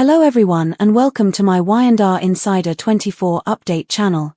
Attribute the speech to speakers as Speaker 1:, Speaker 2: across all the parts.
Speaker 1: Hello everyone and welcome to my Y&R Insider 24 update channel.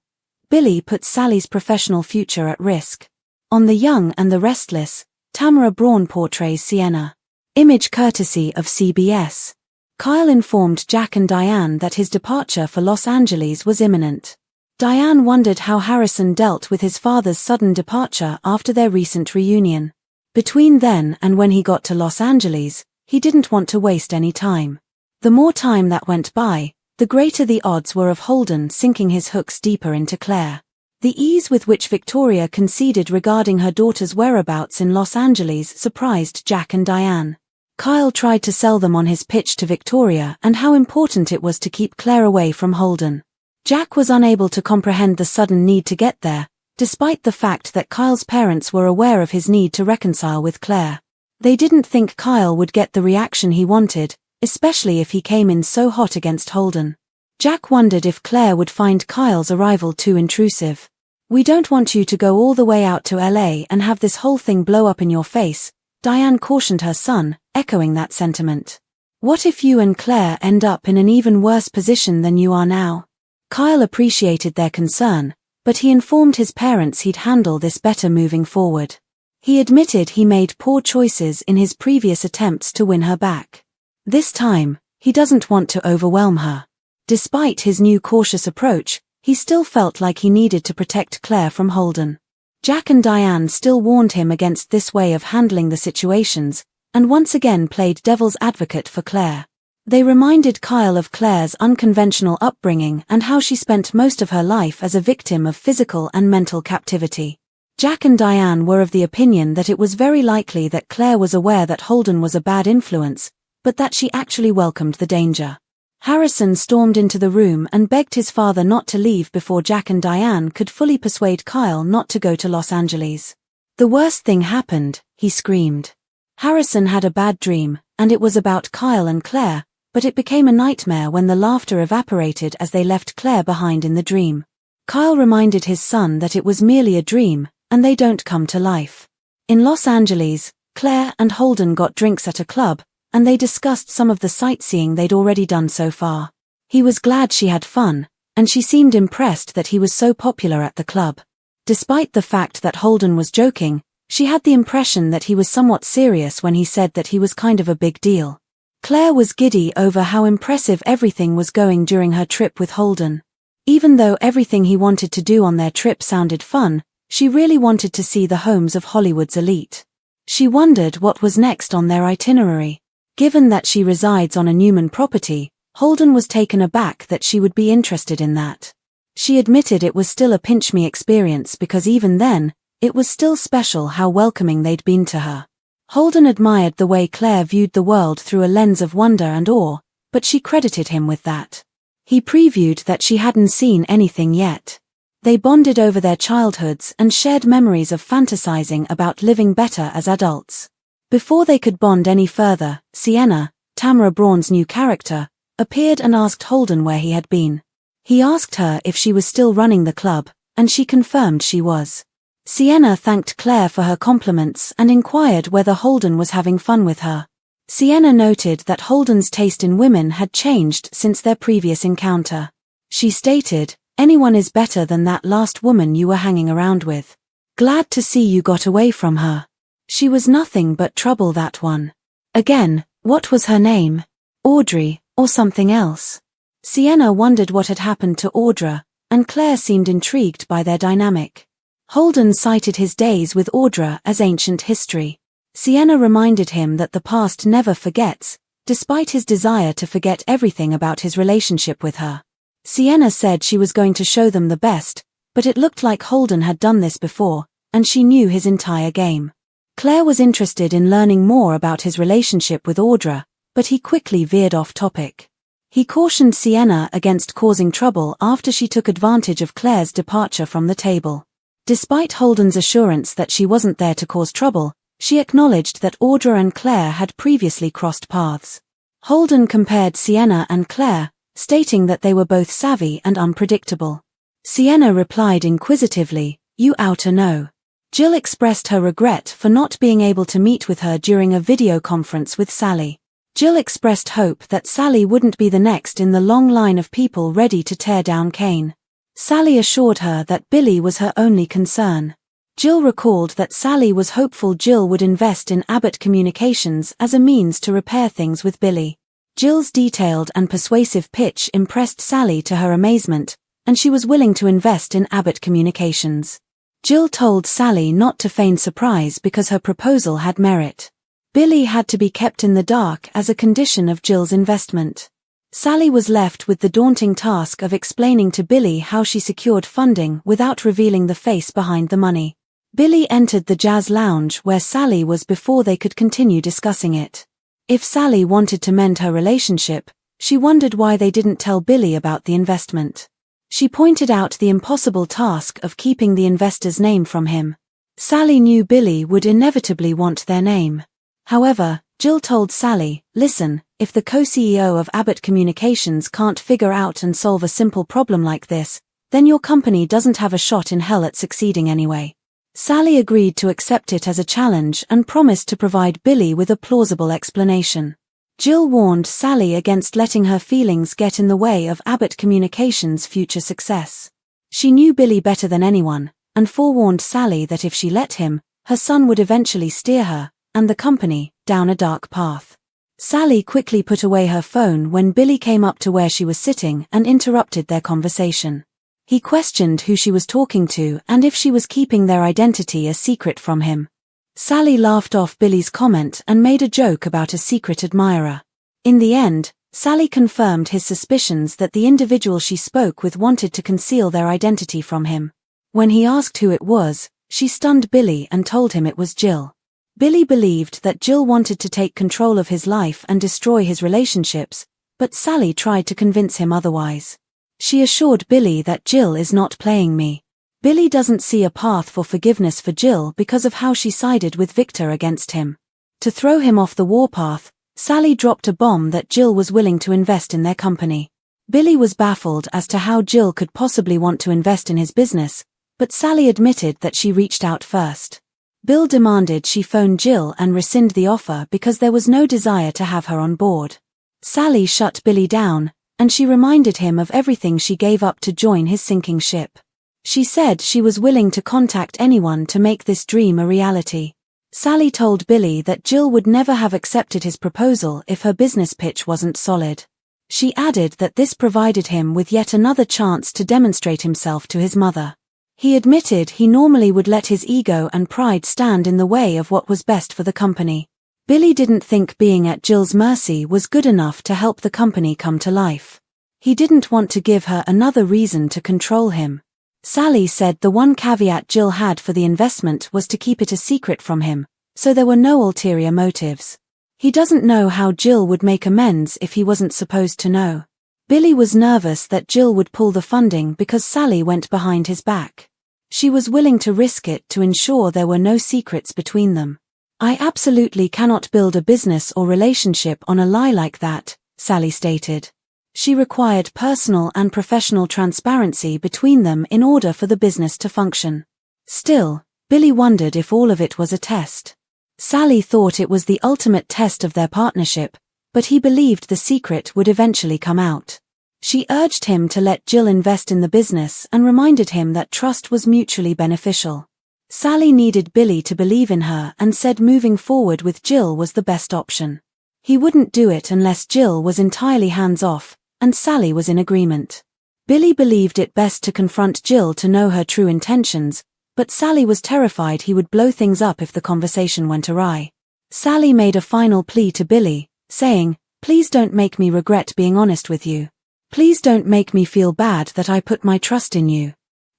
Speaker 1: Billy puts Sally's professional future at risk. On The Young and the Restless, Tamara Braun portrays Sienna. Image courtesy of CBS. Kyle informed Jack and Diane that his departure for Los Angeles was imminent. Diane wondered how Harrison dealt with his father's sudden departure after their recent reunion. Between then and when he got to Los Angeles, he didn't want to waste any time. The more time that went by, the greater the odds were of Holden sinking his hooks deeper into Claire. The ease with which Victoria conceded regarding her daughter's whereabouts in Los Angeles surprised Jack and Diane. Kyle tried to sell them on his pitch to Victoria and how important it was to keep Claire away from Holden. Jack was unable to comprehend the sudden need to get there, despite the fact that Kyle's parents were aware of his need to reconcile with Claire. They didn't think Kyle would get the reaction he wanted, especially if he came in so hot against Holden. Jack wondered if Claire would find Kyle's arrival too intrusive. "We don't want you to go all the way out to LA and have this whole thing blow up in your face," Diane cautioned her son, echoing that sentiment. "What if you and Claire end up in an even worse position than you are now?" Kyle appreciated their concern, but he informed his parents he'd handle this better moving forward. He admitted he made poor choices in his previous attempts to win her back. This time, he doesn't want to overwhelm her. Despite his new cautious approach, he still felt like he needed to protect Claire from Holden. Jack and Diane still warned him against this way of handling the situations, and once again played devil's advocate for Claire. They reminded Kyle of Claire's unconventional upbringing and how she spent most of her life as a victim of physical and mental captivity. Jack and Diane were of the opinion that it was very likely that Claire was aware that Holden was a bad influence, but that she actually welcomed the danger. Harrison stormed into the room and begged his father not to leave before Jack and Diane could fully persuade Kyle not to go to Los Angeles. "The worst thing happened," he screamed. Harrison had a bad dream, and it was about Kyle and Claire, but it became a nightmare when the laughter evaporated as they left Claire behind in the dream. Kyle reminded his son that it was merely a dream, and they don't come to life. In Los Angeles, Claire and Holden got drinks at a club, and they discussed some of the sightseeing they'd already done so far. He was glad she had fun, and she seemed impressed that he was so popular at the club. Despite the fact that Holden was joking, she had the impression that he was somewhat serious when he said that he was kind of a big deal. Claire was giddy over how impressive everything was going during her trip with Holden. Even though everything he wanted to do on their trip sounded fun, she really wanted to see the homes of Hollywood's elite. She wondered what was next on their itinerary. Given that she resides on a Newman property, Holden was taken aback that she would be interested in that. She admitted it was still a pinch-me experience because even then, it was still special how welcoming they'd been to her. Holden admired the way Claire viewed the world through a lens of wonder and awe, but she credited him with that. He previewed that she hadn't seen anything yet. They bonded over their childhoods and shared memories of fantasizing about living better as adults. Before they could bond any further, Sienna, Tamara Braun's new character, appeared and asked Holden where he had been. He asked her if she was still running the club, and she confirmed she was. Sienna thanked Claire for her compliments and inquired whether Holden was having fun with her. Sienna noted that Holden's taste in women had changed since their previous encounter. She stated, "Anyone is better than that last woman you were hanging around with. Glad to see you got away from her. She was nothing but trouble, that one." Again, what was her name? Audrey, or something else? Sienna wondered what had happened to Audra, and Claire seemed intrigued by their dynamic. Holden cited his days with Audra as ancient history. Sienna reminded him that the past never forgets, despite his desire to forget everything about his relationship with her. Sienna said she was going to show them the best, but it looked like Holden had done this before, and she knew his entire game. Claire was interested in learning more about his relationship with Audra, but he quickly veered off topic. He cautioned Sienna against causing trouble after she took advantage of Claire's departure from the table. Despite Holden's assurance that she wasn't there to cause trouble, she acknowledged that Audra and Claire had previously crossed paths. Holden compared Sienna and Claire, stating that they were both savvy and unpredictable. Sienna replied inquisitively, "You oughta know." Jill expressed her regret for not being able to meet with her during a video conference with Sally. Jill expressed hope that Sally wouldn't be the next in the long line of people ready to tear down Kane. Sally assured her that Billy was her only concern. Jill recalled that Sally was hopeful Jill would invest in Abbott Communications as a means to repair things with Billy. Jill's detailed and persuasive pitch impressed Sally to her amazement, and she was willing to invest in Abbott Communications. Jill told Sally not to feign surprise because her proposal had merit. Billy had to be kept in the dark as a condition of Jill's investment. Sally was left with the daunting task of explaining to Billy how she secured funding without revealing the face behind the money. Billy entered the jazz lounge where Sally was before they could continue discussing it. If Sally wanted to mend her relationship, she wondered why they didn't tell Billy about the investment. She pointed out the impossible task of keeping the investor's name from him. Sally knew Billy would inevitably want their name. However, Jill told Sally, "Listen, if the co-CEO of Abbott Communications can't figure out and solve a simple problem like this, then your company doesn't have a shot in hell at succeeding anyway." Sally agreed to accept it as a challenge and promised to provide Billy with a plausible explanation. Jill warned Sally against letting her feelings get in the way of Abbott Communications' future success. She knew Billy better than anyone, and forewarned Sally that if she let him, her son would eventually steer her, and the company, down a dark path. Sally quickly put away her phone when Billy came up to where she was sitting and interrupted their conversation. He questioned who she was talking to and if she was keeping their identity a secret from him. Sally laughed off Billy's comment and made a joke about a secret admirer. In the end, Sally confirmed his suspicions that the individual she spoke with wanted to conceal their identity from him. When he asked who it was, she stunned Billy and told him it was Jill. Billy believed that Jill wanted to take control of his life and destroy his relationships, but Sally tried to convince him otherwise. She assured Billy that Jill is not playing me. Billy doesn't see a path for forgiveness for Jill because of how she sided with Victor against him. To throw him off the warpath, Sally dropped a bomb that Jill was willing to invest in their company. Billy was baffled as to how Jill could possibly want to invest in his business, but Sally admitted that she reached out first. Bill demanded she phone Jill and rescind the offer because there was no desire to have her on board. Sally shut Billy down, and she reminded him of everything she gave up to join his sinking ship. She said she was willing to contact anyone to make this dream a reality. Sally told Billy that Jill would never have accepted his proposal if her business pitch wasn't solid. She added that this provided him with yet another chance to demonstrate himself to his mother. He admitted he normally would let his ego and pride stand in the way of what was best for the company. Billy didn't think being at Jill's mercy was good enough to help the company come to life. He didn't want to give her another reason to control him. Sally said the one caveat Jill had for the investment was to keep it a secret from him, so there were no ulterior motives. He doesn't know how Jill would make amends if he wasn't supposed to know. Billy was nervous that Jill would pull the funding because Sally went behind his back. She was willing to risk it to ensure there were no secrets between them. "I absolutely cannot build a business or relationship on a lie like that," Sally stated. She required personal and professional transparency between them in order for the business to function. Still, Billy wondered if all of it was a test. Sally thought it was the ultimate test of their partnership, but he believed the secret would eventually come out. She urged him to let Jill invest in the business and reminded him that trust was mutually beneficial. Sally needed Billy to believe in her and said moving forward with Jill was the best option. He wouldn't do it unless Jill was entirely hands-off, and Sally was in agreement. Billy believed it best to confront Jill to know her true intentions, but Sally was terrified he would blow things up if the conversation went awry. Sally made a final plea to Billy, saying, "Please don't make me regret being honest with you. Please don't make me feel bad that I put my trust in you."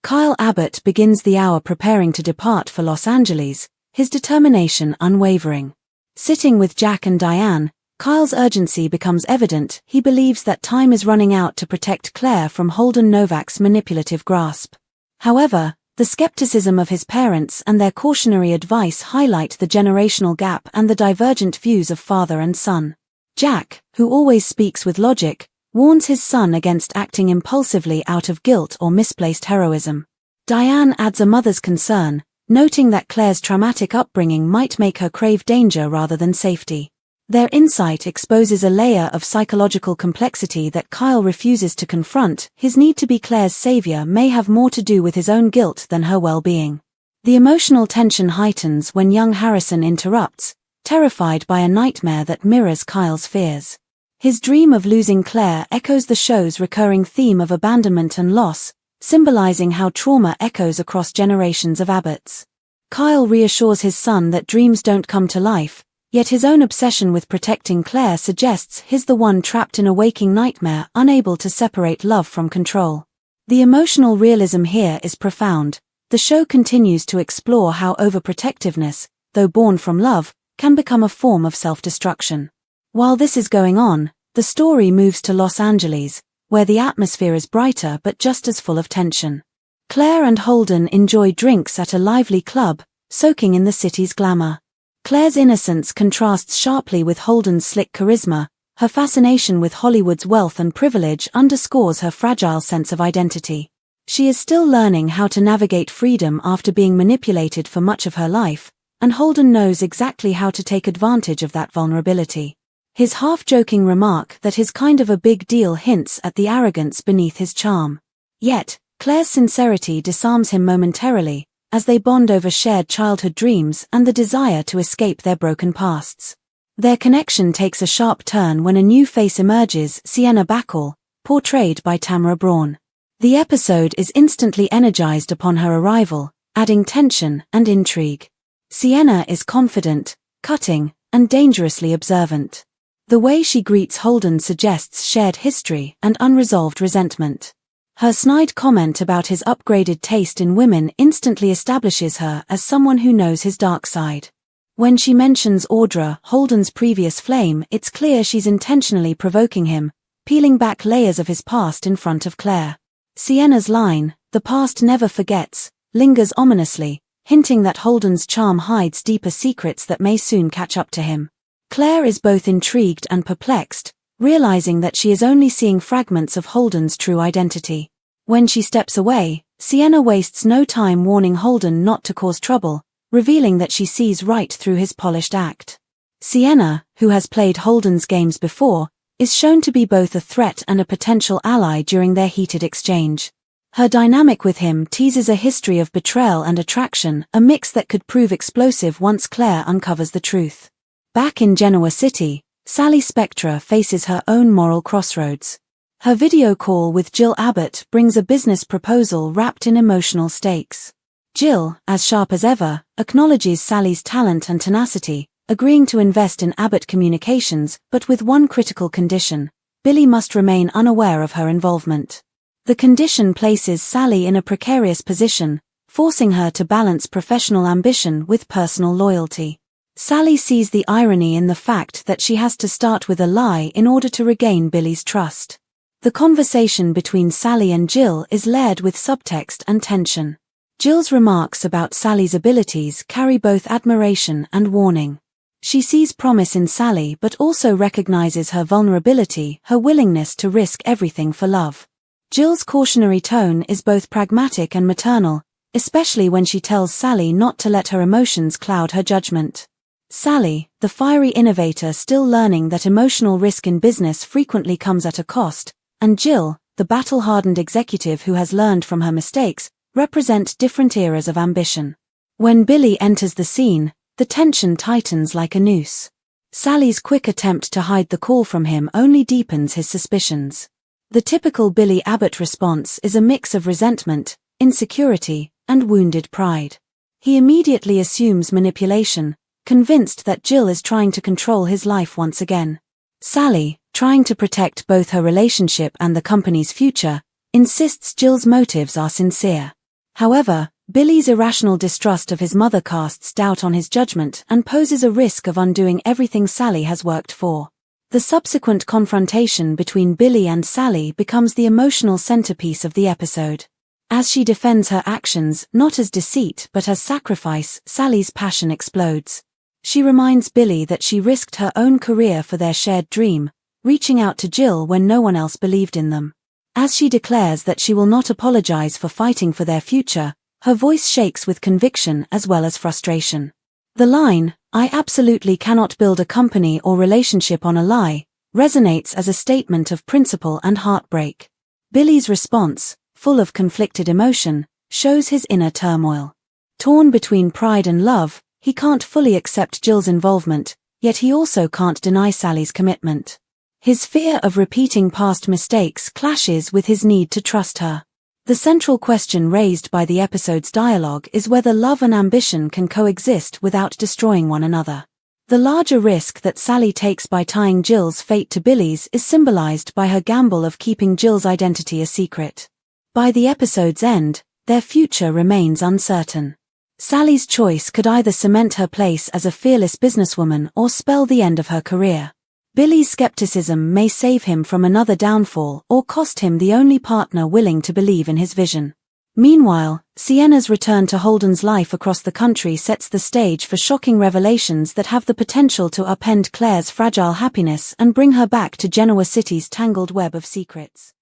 Speaker 1: Kyle Abbott begins the hour preparing to depart for Los Angeles, his determination unwavering. Sitting with Jack and Diane, Kyle's urgency becomes evident. He believes that time is running out to protect Claire from Holden Novak's manipulative grasp. However, the skepticism of his parents and their cautionary advice highlight the generational gap and the divergent views of father and son. Jack, who always speaks with logic, warns his son against acting impulsively out of guilt or misplaced heroism. Diane adds a mother's concern, noting that Claire's traumatic upbringing might make her crave danger rather than safety. Their insight exposes a layer of psychological complexity that Kyle refuses to confront. His need to be Claire's savior may have more to do with his own guilt than her well-being. The emotional tension heightens when young Harrison interrupts, terrified by a nightmare that mirrors Kyle's fears. His dream of losing Claire echoes the show's recurring theme of abandonment and loss, symbolizing how trauma echoes across generations of Abbotts. Kyle reassures his son that dreams don't come to life, yet his own obsession with protecting Claire suggests he's the one trapped in a waking nightmare, unable to separate love from control. The emotional realism here is profound. The show continues to explore how overprotectiveness, though born from love, can become a form of self-destruction. While this is going on, the story moves to Los Angeles, where the atmosphere is brighter but just as full of tension. Claire and Holden enjoy drinks at a lively club, soaking in the city's glamour. Claire's innocence contrasts sharply with Holden's slick charisma. Her fascination with Hollywood's wealth and privilege underscores her fragile sense of identity. She is still learning how to navigate freedom after being manipulated for much of her life, and Holden knows exactly how to take advantage of that vulnerability. His half-joking remark that he's kind of a big deal hints at the arrogance beneath his charm. Yet, Claire's sincerity disarms him momentarily, as they bond over shared childhood dreams and the desire to escape their broken pasts. Their connection takes a sharp turn when a new face emerges, Sienna Bacall, portrayed by Tamara Braun. The episode is instantly energized upon her arrival, adding tension and intrigue. Sienna is confident, cutting, and dangerously observant. The way she greets Holden suggests shared history and unresolved resentment. Her snide comment about his upgraded taste in women instantly establishes her as someone who knows his dark side. When she mentions Audra, Holden's previous flame, it's clear she's intentionally provoking him, peeling back layers of his past in front of Claire. Sienna's line, "The past never forgets," lingers ominously, hinting that Holden's charm hides deeper secrets that may soon catch up to him. Claire is both intrigued and perplexed, realizing that she is only seeing fragments of Holden's true identity. When she steps away, Sienna wastes no time warning Holden not to cause trouble, revealing that she sees right through his polished act. Sienna, who has played Holden's games before, is shown to be both a threat and a potential ally during their heated exchange. Her dynamic with him teases a history of betrayal and attraction, a mix that could prove explosive once Claire uncovers the truth. Back in Genoa City, Sally Spectra faces her own moral crossroads. Her video call with Jill Abbott brings a business proposal wrapped in emotional stakes. Jill, as sharp as ever, acknowledges Sally's talent and tenacity, agreeing to invest in Abbott Communications, but with one critical condition: Billy must remain unaware of her involvement. The condition places Sally in a precarious position, forcing her to balance professional ambition with personal loyalty. Sally sees the irony in the fact that she has to start with a lie in order to regain Billy's trust. The conversation between Sally and Jill is layered with subtext and tension. Jill's remarks about Sally's abilities carry both admiration and warning. She sees promise in Sally but also recognizes her vulnerability, her willingness to risk everything for love. Jill's cautionary tone is both pragmatic and maternal, especially when she tells Sally not to let her emotions cloud her judgment. Sally, the fiery innovator still learning that emotional risk in business frequently comes at a cost, and Jill, the battle-hardened executive who has learned from her mistakes, represent different eras of ambition. When Billy enters the scene, the tension tightens like a noose. Sally's quick attempt to hide the call from him only deepens his suspicions. The typical Billy Abbott response is a mix of resentment, insecurity, and wounded pride. He immediately assumes manipulation, convinced that Jill is trying to control his life once again. Sally, trying to protect both her relationship and the company's future, insists Jill's motives are sincere. However, Billy's irrational distrust of his mother casts doubt on his judgment and poses a risk of undoing everything Sally has worked for. The subsequent confrontation between Billy and Sally becomes the emotional centerpiece of the episode. As she defends her actions not as deceit but as sacrifice, Sally's passion explodes. She reminds Billy that she risked her own career for their shared dream, reaching out to Jill when no one else believed in them. As she declares that she will not apologize for fighting for their future, her voice shakes with conviction as well as frustration. The line, "I absolutely cannot build a company or relationship on a lie," resonates as a statement of principle and heartbreak. Billy's response, full of conflicted emotion, shows his inner turmoil. Torn between pride and love, he can't fully accept Jill's involvement, yet he also can't deny Sally's commitment. His fear of repeating past mistakes clashes with his need to trust her. The central question raised by the episode's dialogue is whether love and ambition can coexist without destroying one another. The larger risk that Sally takes by tying Jill's fate to Billy's is symbolized by her gamble of keeping Jill's identity a secret. By the episode's end, their future remains uncertain. Sally's choice could either cement her place as a fearless businesswoman or spell the end of her career. Billy's skepticism may save him from another downfall or cost him the only partner willing to believe in his vision. Meanwhile, Sienna's return to Holden's life across the country sets the stage for shocking revelations that have the potential to upend Claire's fragile happiness and bring her back to Genoa City's tangled web of secrets.